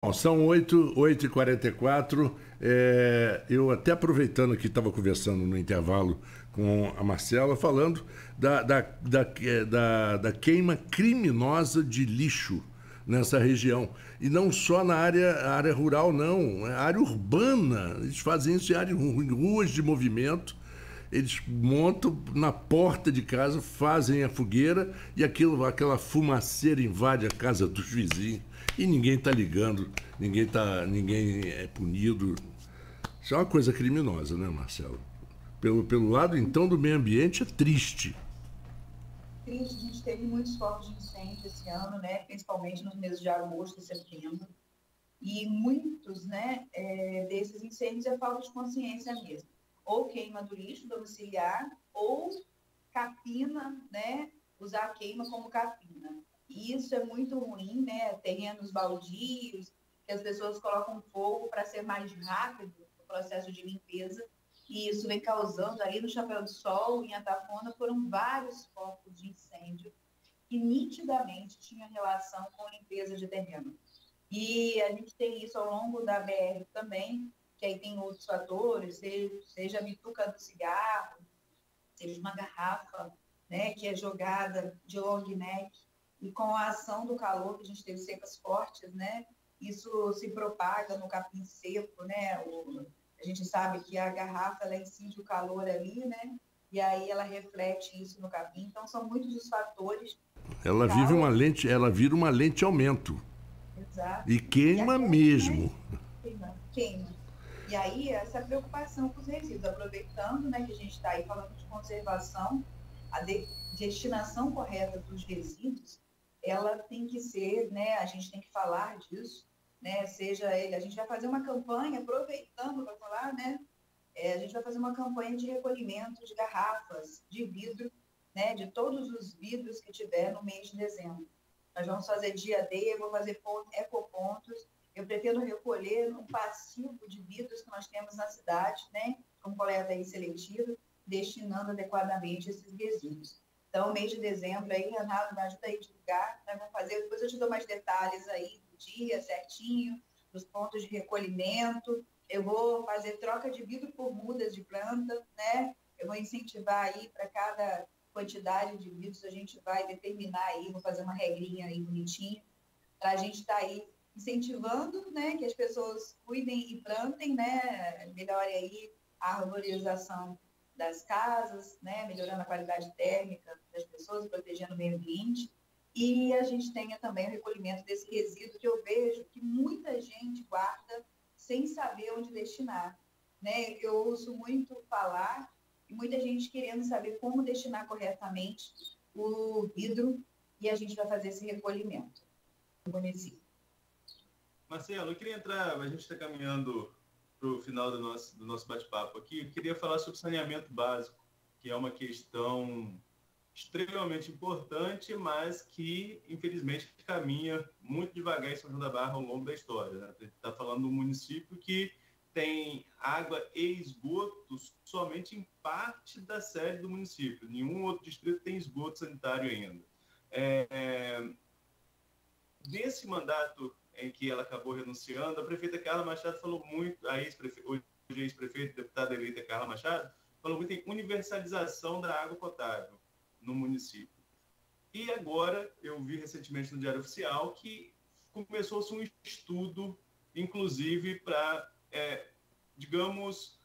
Bom, são 8h44. Eu até aproveitando que estava conversando no intervalo com a Marcela, falando da queima criminosa de lixo nessa região. E não só na área rural, não. É área urbana. Eles fazem isso em ruas de movimento. Eles montam na porta de casa, fazem a fogueira e aquela fumaceira invade a casa dos vizinhos e ninguém está ligando, ninguém é punido. Isso é uma coisa criminosa, né, Marcelo? Pelo lado, então, do meio ambiente, é triste. Triste, a gente teve muitos focos de incêndio esse ano, né, principalmente nos meses de agosto e setembro, e muitos, né, desses incêndios é falta de consciência mesmo, ou queima do lixo domiciliar, ou capina, né, usar a queima como capina. E isso é muito ruim, né, terrenos baldios, que as pessoas colocam fogo para ser mais rápido o processo de limpeza, e isso vem causando, aí no Chapéu do Sol, em Atafona, foram vários focos de incêndio que nitidamente tinham relação com limpeza de terreno. E a gente tem isso ao longo da BR também, que aí tem outros fatores, seja a bituca do cigarro, seja uma garrafa, né, que é jogada de long neck, e com a ação do calor, que a gente teve secas fortes, né, isso se propaga no capim seco, né, a gente sabe que a garrafa, ela incide o calor ali, né, e aí ela reflete isso no capim, então são muitos os fatores que Ela vira uma lente aumento. exato, E e queima aquela, né, mesmo. queima. E aí, essa preocupação com os resíduos, aproveitando, né, que a gente está aí falando de conservação, a destinação correta dos resíduos, ela tem que ser, né, a gente tem que falar disso, né, seja ele, a gente vai fazer uma campanha, aproveitando para falar, né, a gente vai fazer uma campanha de recolhimento de garrafas de vidro, né, de todos os vidros que tiver no mês de dezembro. Nós vamos fazer dia D, eu vou fazer ecopontos, eu pretendo recolher um passivo de vidros que nós temos na cidade, né, como coleta aí seletiva, destinando adequadamente esses resíduos. Então, mês de dezembro aí, Renato, me ajuda aí a divulgar, nós vamos fazer, depois eu te dou mais detalhes aí do dia certinho, dos pontos de recolhimento, eu vou fazer troca de vidro por mudas de planta, né, eu vou incentivar aí para cada quantidade de vidros, a gente vai determinar aí, vou fazer uma regrinha aí bonitinha, para a gente estar aí incentivando, né, que as pessoas cuidem e plantem, né, melhore aí a arborização das casas, né, melhorando a qualidade térmica das pessoas, protegendo o meio ambiente, e a gente tenha também o recolhimento desse resíduo que eu vejo que muita gente guarda sem saber onde destinar, né? Eu ouço muito falar e muita gente querendo saber como destinar corretamente o vidro e a gente vai fazer esse recolhimento no município. Marcelo, eu queria entrar, a gente está caminhando para o final do nosso bate-papo aqui, eu queria falar sobre saneamento básico, que é uma questão extremamente importante, mas que, infelizmente, caminha muito devagar em São João da Barra ao longo da história. Né? A gente está falando de um município que tem água e esgoto somente em parte da sede do município. Nenhum outro distrito tem esgoto sanitário ainda. Nesse mandato em que ela acabou renunciando, a prefeita Carla Machado falou muito, hoje ex-prefeita, deputada eleita Carla Machado, falou muito em universalização da água potável no município. E agora, eu vi recentemente no Diário Oficial que começou-se um estudo, inclusive, para, digamos,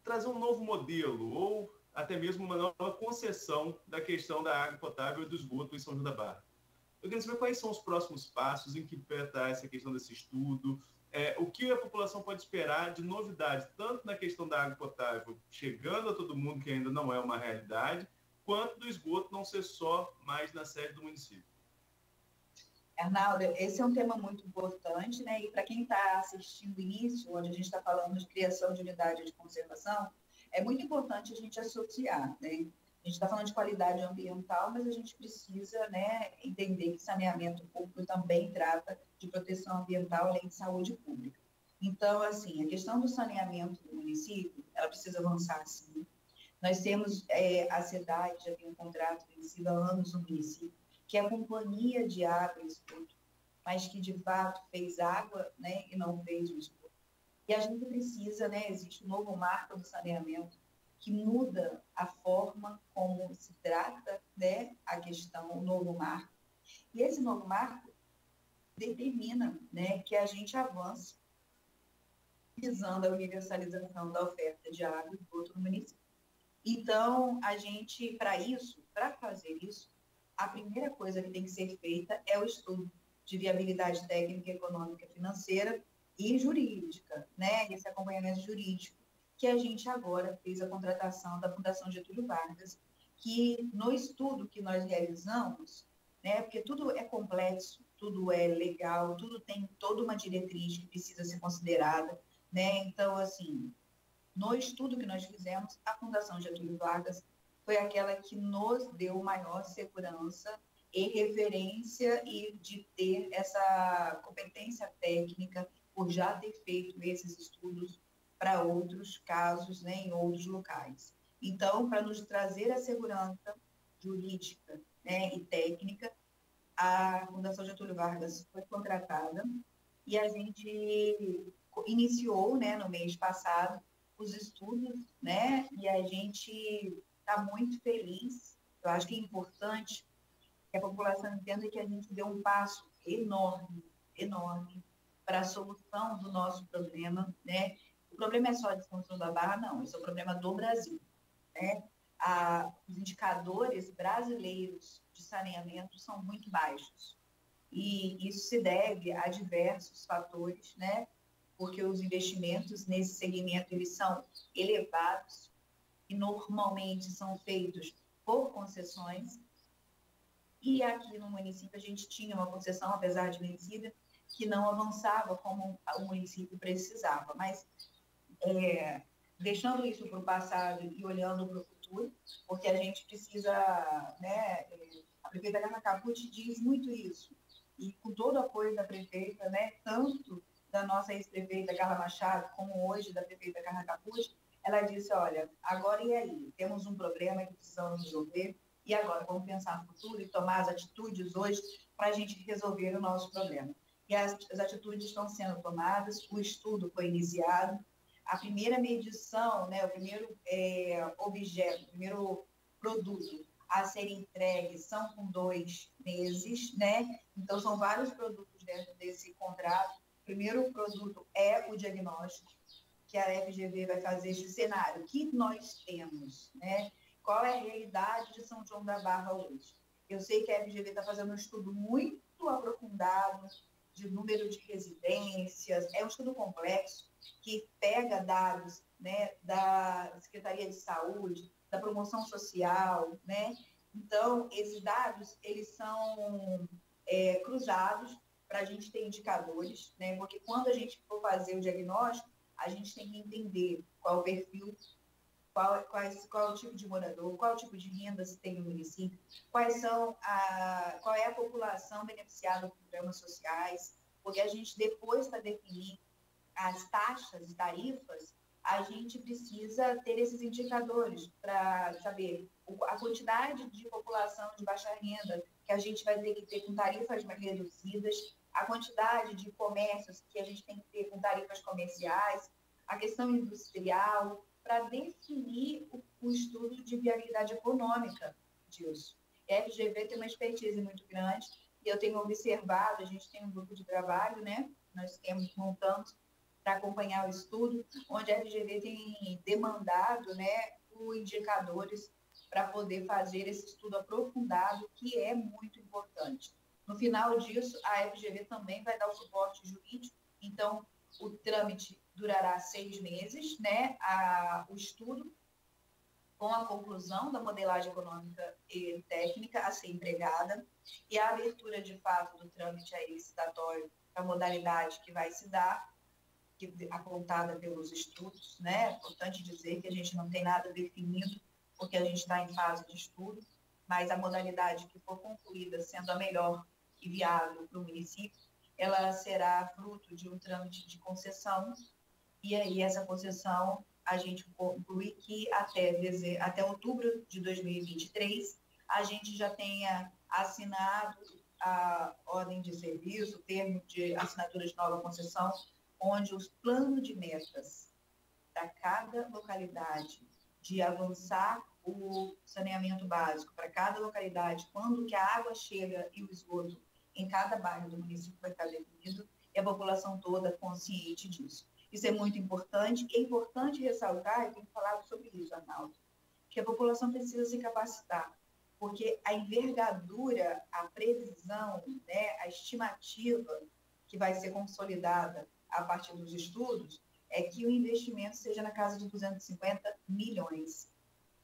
trazer um novo modelo ou até mesmo uma nova concessão da questão da água potável e do esgoto em São João da Barra. Eu queria saber quais são os próximos passos, em que pé está essa questão desse estudo, o que a população pode esperar de novidade, tanto na questão da água potável chegando a todo mundo, que ainda não é uma realidade, quanto do esgoto não ser só mais na sede do município. Arnaldo, esse é um tema muito importante, né? E para quem está assistindo isso, onde a gente está falando de criação de unidade de conservação, é muito importante a gente associar, né? A gente está falando de qualidade ambiental, mas a gente precisa, né, entender que saneamento público também trata de proteção ambiental, além de saúde pública. Então, assim, a questão do saneamento do município, ela precisa avançar, sim. Nós temos, a cidade já tem um contrato vencido há anos no município, que é a Companhia de Água e Esgoto, mas que de fato fez água, né, e não fez o esgoto. E a gente precisa, né, existe um novo marco do saneamento que muda a forma como se trata, né, a questão, o novo marco. E esse novo marco determina, né, que a gente avance visando a universalização da oferta de água e esgoto no município. Então, a gente, para fazer isso, a primeira coisa que tem que ser feita é o estudo de viabilidade técnica, econômica, financeira e jurídica, né? Esse acompanhamento jurídico, que a gente agora fez a contratação da Fundação Getúlio Vargas, que no estudo que nós realizamos, né? Porque tudo é complexo, tudo é legal, tudo tem toda uma diretriz que precisa ser considerada, né? Então, assim, no estudo que nós fizemos, a Fundação Getúlio Vargas foi aquela que nos deu maior segurança e referência e de ter essa competência técnica por já ter feito esses estudos para outros casos, né, em outros locais. Então, para nos trazer a segurança jurídica, né, e técnica, a Fundação Getúlio Vargas foi contratada e a gente iniciou, né, no mês passado, os estudos, né, e a gente está muito feliz. Eu acho que é importante que a população entenda que a gente deu um passo enorme, enorme, para a solução do nosso problema, né? O problema é só de São João da Barra, não, esse é o problema do Brasil, né? Os indicadores brasileiros de saneamento são muito baixos, e isso se deve a diversos fatores, né? Porque os investimentos nesse segmento, eles são elevados e normalmente são feitos por concessões. E aqui no município a gente tinha uma concessão, apesar de vencida, que não avançava como o município precisava. Mas deixando isso para o passado e olhando para o futuro, porque a gente precisa, né, a prefeita Carla Capucci diz muito isso, e com todo o apoio da prefeita, né, tanto da nossa ex-prefeita Carla Machado, como hoje da prefeita Carla Capucci, ela disse, olha, agora e aí? Temos um problema que precisamos resolver, e agora vamos pensar no futuro e tomar as atitudes hoje para a gente resolver o nosso problema. E as atitudes estão sendo tomadas, o estudo foi iniciado, a primeira medição, né, o primeiro objeto, o primeiro produto a ser entregue são com 2 meses, né? Então, são vários produtos dentro desse contrato. O primeiro produto é o diagnóstico, que a FGV vai fazer esse cenário. O que nós temos, né? Qual é a realidade de São João da Barra hoje? Eu sei que a FGV está fazendo um estudo muito aprofundado de número de residências, é um estudo complexo, que pega dados, né, da Secretaria de Saúde, da promoção social, né? Então, esses dados, eles são cruzados para a gente ter indicadores, né? Porque quando a gente for fazer o diagnóstico, a gente tem que entender qual o perfil, qual é o tipo de morador, qual é o tipo de renda se tem no município, qual é a população beneficiada por programas sociais, porque a gente, depois, para definir as taxas e tarifas, a gente precisa ter esses indicadores para saber a quantidade de população de baixa renda que a gente vai ter que ter com tarifas mais reduzidas, a quantidade de comércios que a gente tem que ter com tarifas comerciais, a questão industrial, para definir o estudo de viabilidade econômica disso. A FGV tem uma expertise muito grande e eu tenho observado, a gente tem um grupo de trabalho, né? Nós montamos para acompanhar o estudo, onde a FGV tem demandado, né, os indicadores para poder fazer esse estudo aprofundado, que é muito importante. No final disso, a FGV também vai dar o suporte jurídico, então o trâmite durará 6 meses, né, o estudo, com a conclusão da modelagem econômica e técnica a ser empregada e a abertura de fato do trâmite aí licitatório, a modalidade que vai se dar, apontada pelos estudos, né? É importante dizer que a gente não tem nada definido, porque a gente está em fase de estudo, mas a modalidade que for concluída sendo a melhor e viável para o município, ela será fruto de um trâmite de concessão, e aí essa concessão a gente conclui que até outubro de 2023 a gente já tenha assinado a ordem de serviço, o termo de assinatura de nova concessão, onde os planos de metas para cada localidade de avançar o saneamento básico para cada localidade, quando que a água chega e o esgoto em cada bairro do município vai estar definido, e a população toda consciente disso. Isso é muito importante, e é importante ressaltar, eu tenho falado sobre isso, Arnaldo, que a população precisa se capacitar, porque a envergadura, a previsão, né, a estimativa que vai ser consolidada a partir dos estudos, é que o investimento seja na casa de 250 milhões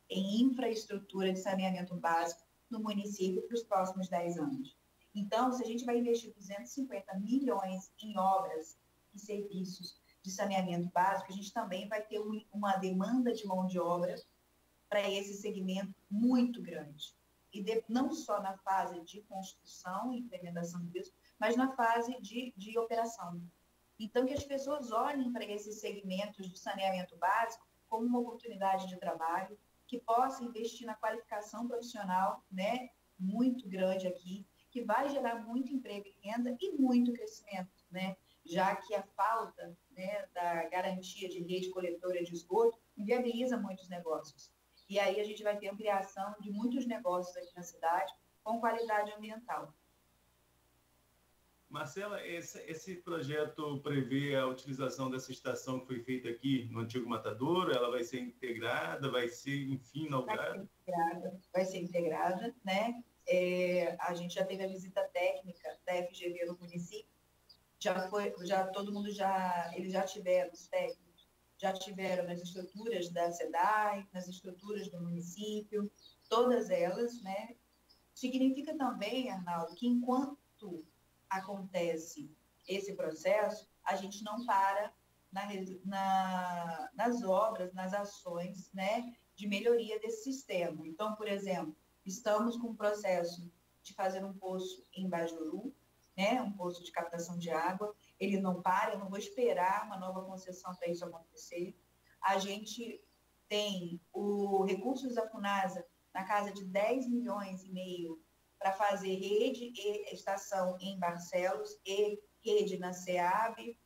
em infraestrutura de saneamento básico no município para os próximos 10 anos. Então, se a gente vai investir 250 milhões em obras e serviços de saneamento básico, a gente também vai ter uma demanda de mão de obra para esse segmento muito grande. E não só na fase de construção e implementação disso, mas na fase de operação. Então, que as pessoas olhem para esses segmentos de saneamento básico como uma oportunidade de trabalho, que possa investir na qualificação profissional, né, muito grande aqui, que vai gerar muito emprego e renda e muito crescimento, né, já que a falta, né, da garantia de rede coletora de esgoto inviabiliza muitos negócios. E aí a gente vai ter ampliação de muitos negócios aqui na cidade com qualidade ambiental. Marcela, esse projeto prevê a utilização dessa estação que foi feita aqui no antigo Matadouro? Ela vai ser integrada, vai ser, enfim, inaugurada? Vai ser integrada, né? A gente já teve a visita técnica da FGV no município, eles já tiveram, os técnicos, já tiveram nas estruturas da SEDAI, nas estruturas do município, todas elas, né? Significa também, Arnaldo, que enquanto acontece esse processo, a gente não para nas obras, nas ações, né, de melhoria desse sistema. Então, por exemplo, estamos com um processo de fazer um poço em Bajuru, né, um poço de captação de água. Ele não para, eu não vou esperar uma nova concessão para isso acontecer. A gente tem o recursos da Funasa na casa de 10 milhões e meio para fazer rede e estação em Barcelos e rede na SEAB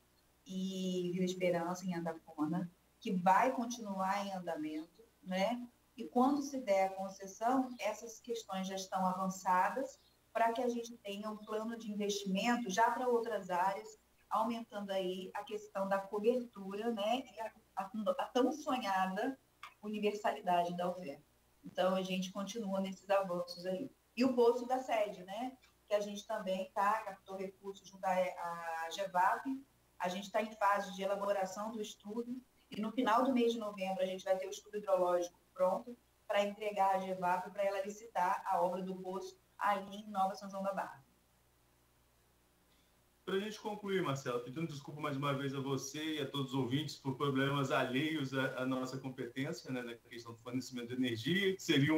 e Vila Esperança, em Andafona, que vai continuar em andamento, né? E quando se der a concessão, essas questões já estão avançadas para que a gente tenha um plano de investimento já para outras áreas, aumentando aí a questão da cobertura, né? E a tão sonhada universalidade da oferta. Então, a gente continua nesses avanços aí. E o poço da sede, né? Que a gente também captou recursos junto à GEVAP, a gente está em fase de elaboração do estudo, e no final do mês de novembro a gente vai ter o estudo hidrológico pronto para entregar à GEVAP para ela licitar a obra do poço ali em Nova São João da Barra. Para a gente concluir, Marcela, pedindo desculpa mais uma vez a você e a todos os ouvintes por problemas alheios à nossa competência, né, na questão do fornecimento de energia, que seria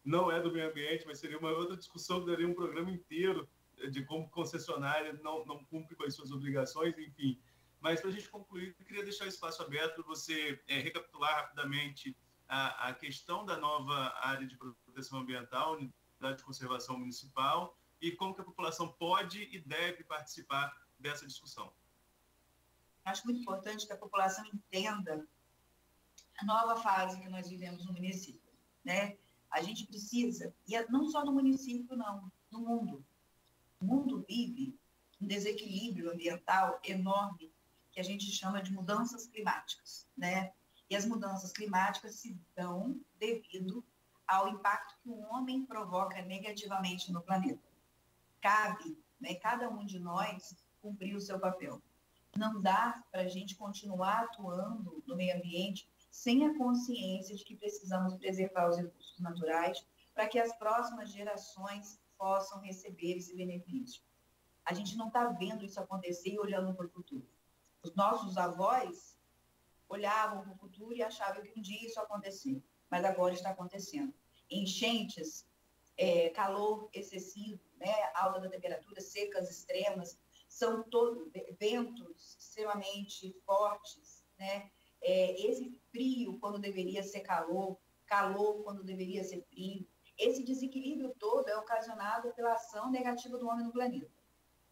não é do meio ambiente, mas seria uma outra discussão que daria um programa inteiro de como concessionária não cumpre com as suas obrigações, enfim. Mas para a gente concluir, eu queria deixar o espaço aberto para você recapitular rapidamente a questão da nova área de proteção ambiental, unidade de conservação municipal, e como que a população pode e deve participar dessa discussão. Acho muito importante que a população entenda a nova fase que nós vivemos no município, né? A gente precisa, e não só no município, não, no mundo. O mundo vive um desequilíbrio ambiental enorme, que a gente chama de mudanças climáticas, né? E as mudanças climáticas se dão devido ao impacto que o homem provoca negativamente no planeta. Cabe, né, cada um de nós cumprir o seu papel. Não dá para a gente continuar atuando no meio ambiente sem a consciência de que precisamos preservar os recursos naturais para que as próximas gerações possam receber esse benefício. A gente não está vendo isso acontecer e olhando para o futuro. Os nossos avós olhavam para o futuro e achavam que um dia isso ia acontecer, mas agora está acontecendo. Enchentes, calor excessivo, né, alta da temperatura, secas extremas, são todos ventos extremamente fortes, né? Esse frio quando deveria ser calor, calor quando deveria ser frio. Esse desequilíbrio todo é ocasionado pela ação negativa do homem no planeta.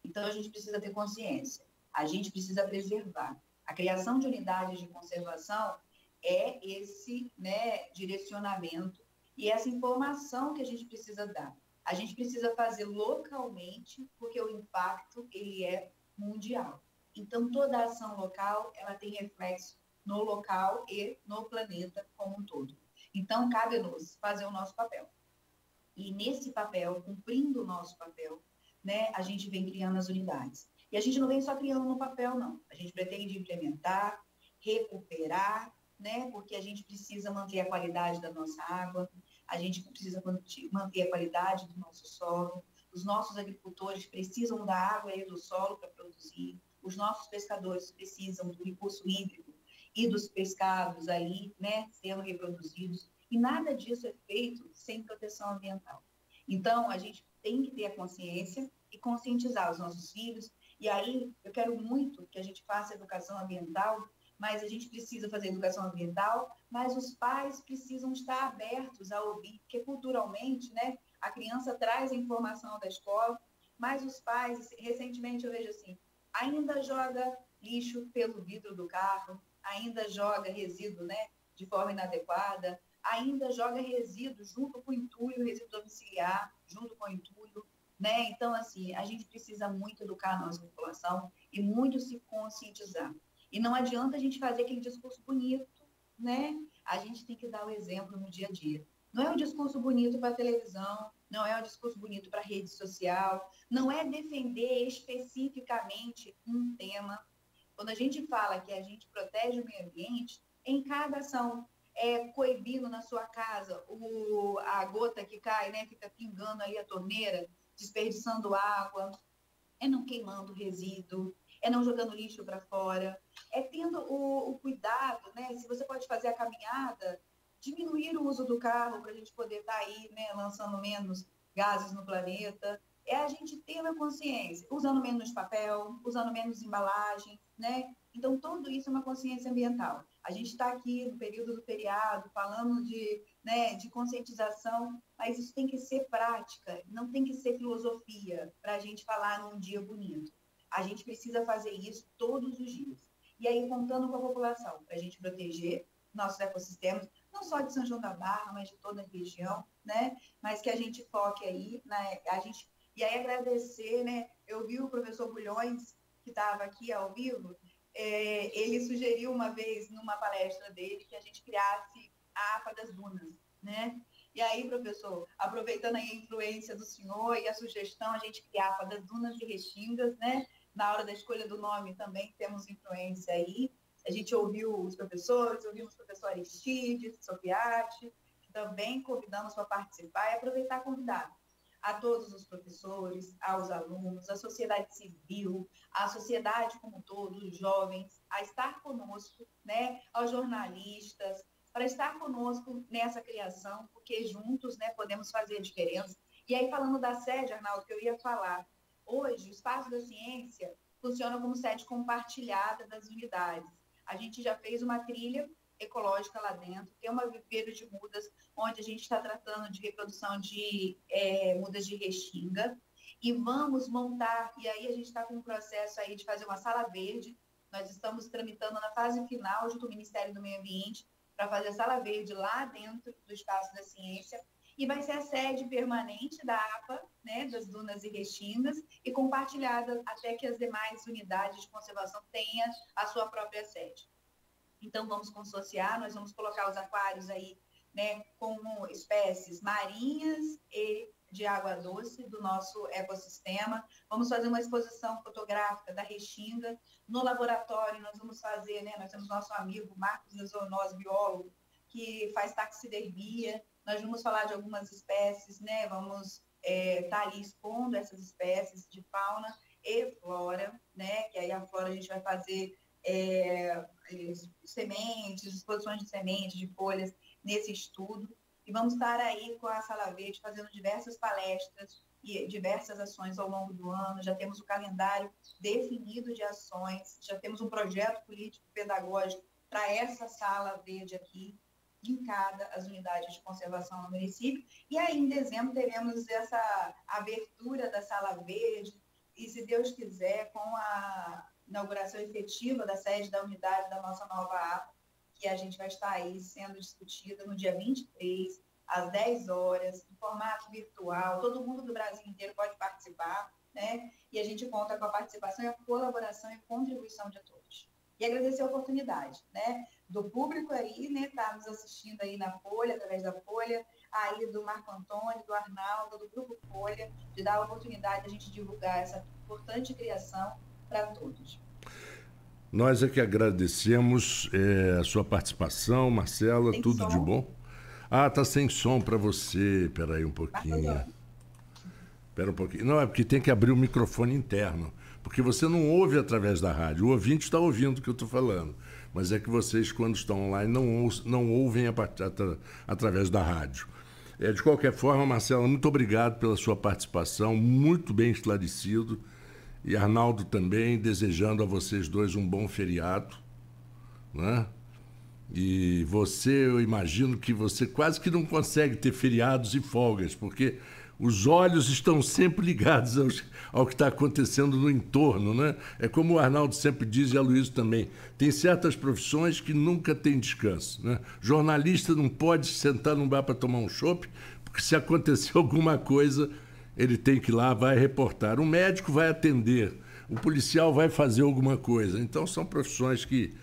Então, a gente precisa ter consciência, a gente precisa preservar. A criação de unidades de conservação é esse, né, direcionamento e essa informação que a gente precisa dar. A gente precisa fazer localmente, porque o impacto ele é mundial. Então, toda ação local ela tem reflexo no local e no planeta como um todo. Então, cabe-nos fazer o nosso papel. E nesse papel, cumprindo o nosso papel, né, a gente vem criando as unidades. E a gente não vem só criando no papel, não. A gente pretende implementar, recuperar, né, porque a gente precisa manter a qualidade da nossa água, a gente precisa manter a qualidade do nosso solo, os nossos agricultores precisam da água e do solo para produzir, os nossos pescadores precisam do recurso hídrico e dos pescados ali, né, sendo reproduzidos, e nada disso é feito sem proteção ambiental. Então, a gente tem que ter a consciência e conscientizar os nossos filhos, e aí eu quero muito que a gente faça educação ambiental, mas a gente precisa fazer educação ambiental, mas os pais precisam estar abertos a ouvir, porque culturalmente, né, a criança traz a informação da escola, mas os pais, recentemente eu vejo assim, ainda joga lixo pelo vidro do carro, ainda joga resíduo, né, de forma inadequada, ainda joga resíduo junto com o entulho, resíduo domiciliar, junto com o entulho, né? Então, assim, a gente precisa muito educar a nossa população e muito se conscientizar. E não adianta a gente fazer aquele discurso bonito, né? A gente tem que dar o exemplo no dia a dia. Não é um discurso bonito para a televisão, não é um discurso bonito para a rede social, não é defender especificamente um tema. Quando a gente fala que a gente protege o meio ambiente, em cada ação, coibindo na sua casa a gota que cai, né, fica pingando ali a torneira, desperdiçando água, é não queimando resíduo, é não jogando lixo para fora, é tendo o cuidado, né, se você pode fazer a caminhada, diminuir o uso do carro para a gente poder estar aí, né, lançando menos gases no planeta, é a gente ter a consciência, usando menos papel, usando menos embalagem, né? Então, tudo isso é uma consciência ambiental. A gente está aqui no período do feriado, falando né, de conscientização, mas isso tem que ser prática, não tem que ser filosofia para a gente falar num dia bonito. A gente precisa fazer isso todos os dias. E aí, contando com a população, para a gente proteger nossos ecossistemas, não só de São João da Barra, mas de toda a região, né? Mas que a gente foque aí, né? E aí agradecer, né? Eu vi o professor Bulhões, que estava aqui ao vivo, ele sugeriu uma vez, numa palestra dele, que a gente criasse a APA das Dunas, né? E aí, professor, aproveitando a influência do senhor e a sugestão, a gente criar a APA das Dunas de Restingas, né? Na hora da escolha do nome também temos influência aí. A gente ouviu os professores, ouvimos o professor Aristides, Sofiati, que também convidamos para participar e aproveitar convidado a todos os professores, aos alunos, à sociedade civil, à sociedade como um todo, os jovens, a estar conosco, né, aos jornalistas, para estar conosco nessa criação, porque juntos, né, podemos fazer a diferença. E aí, falando da sede, Arnaldo, que eu ia falar, hoje o Espaço da Ciência funciona como sede compartilhada das unidades. A gente já fez uma trilha ecológica lá dentro, tem uma viveiro de mudas, onde a gente está tratando de reprodução de mudas de restinga, e vamos montar, e aí a gente está com um processo aí de fazer uma sala verde, nós estamos tramitando na fase final, junto ao Ministério do Meio Ambiente, para fazer a sala verde lá dentro do Espaço da Ciência, e vai ser a sede permanente da APA, né, das Dunas e Restingas, e compartilhada até que as demais unidades de conservação tenham a sua própria sede. Então, vamos consorciar, nós vamos colocar os aquários aí, né, como espécies marinhas e de água doce do nosso ecossistema. Vamos fazer uma exposição fotográfica da restinga. No laboratório, nós vamos fazer, né, nós temos nosso amigo Marcos Lezonoz, biólogo, que faz taxidermia. Nós vamos falar de algumas espécies, né, vamos estar ali expondo essas espécies de fauna e flora, né, que aí a flora a gente vai fazer sementes, exposições de sementes, de folhas, nesse estudo. E vamos estar aí com a Sala Verde fazendo diversas palestras e diversas ações ao longo do ano. Já temos o calendário definido de ações, já temos um projeto político-pedagógico para essa Sala Verde aqui. linkada às unidades de conservação no município. E aí, em dezembro, teremos essa abertura da Sala Verde e, se Deus quiser, com a inauguração efetiva da sede da unidade da nossa nova APA, que a gente vai estar aí sendo discutida no dia 23, às 10 horas, em formato virtual. Todo mundo do Brasil inteiro pode participar, né? E a gente conta com a participação e a colaboração e contribuição de todos. E agradecer a oportunidade, né, do público aí, né, tá nos assistindo aí na Folha, através da Folha, aí do Marco Antônio, do Arnaldo, do Grupo Folha, de dar a oportunidade de a gente divulgar essa importante criação para todos. Nós é que agradecemos a sua participação, Marcela, Tem tudo som? de bom. Ah, tá sem som para você, espera aí um pouquinho. Espera um pouquinho. Não, é porque tem que abrir o microfone interno. Porque você não ouve através da rádio. O ouvinte está ouvindo o que eu estou falando. Mas é que vocês, quando estão online, não ouvem através da rádio. De qualquer forma, Marcela, muito obrigado pela sua participação. Muito bem esclarecido. E Arnaldo também, desejando a vocês dois um bom feriado. Né? E você, eu imagino que você quase que não consegue ter feriados e folgas, porque os olhos estão sempre ligados ao que está acontecendo no entorno, né? É como o Arnaldo sempre diz e a Luísa também. Tem certas profissões que nunca tem descanso, né? Jornalista não pode sentar num bar para tomar um chopp, porque se acontecer alguma coisa, ele tem que ir lá, vai reportar. O médico vai atender, o policial vai fazer alguma coisa. Então, são profissões que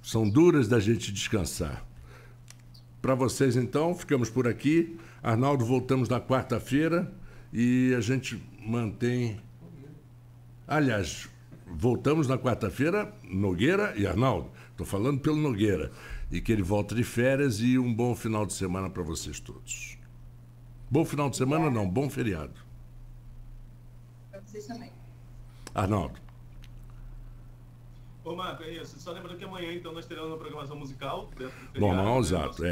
são duras da gente descansar. Para vocês, então, ficamos por aqui. Arnaldo, voltamos na quarta-feira e a gente mantém... Aliás, voltamos na quarta-feira, Nogueira e Arnaldo. Estou falando pelo Nogueira. E que ele volta de férias e um bom final de semana para vocês todos. Bom final de semana, não, bom feriado. Para vocês também. Arnaldo. Ô, Marco, é isso. Só lembrando que amanhã, então, nós teremos uma programação musical dentro do feriado. Normal, exato,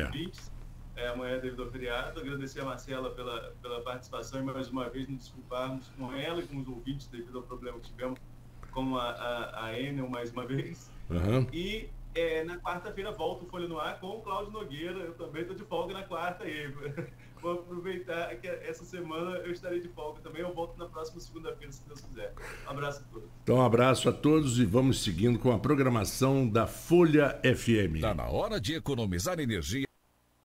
Amanhã é devido ao feriado. Agradecer a Marcela pela participação e, mais uma vez, nos desculparmos com ela e com os ouvintes devido ao problema que tivemos com a Enel, mais uma vez. Uhum. E na quarta-feira volta o Folha no Ar com o Cláudio Nogueira. Eu também estou de folga na quarta aí. Vou aproveitar que essa semana eu estarei de folga também. Eu volto na próxima segunda-feira, se Deus quiser. Um abraço a todos. Então, um abraço a todos e vamos seguindo com a programação da Folha FM. Está na hora de economizar energia.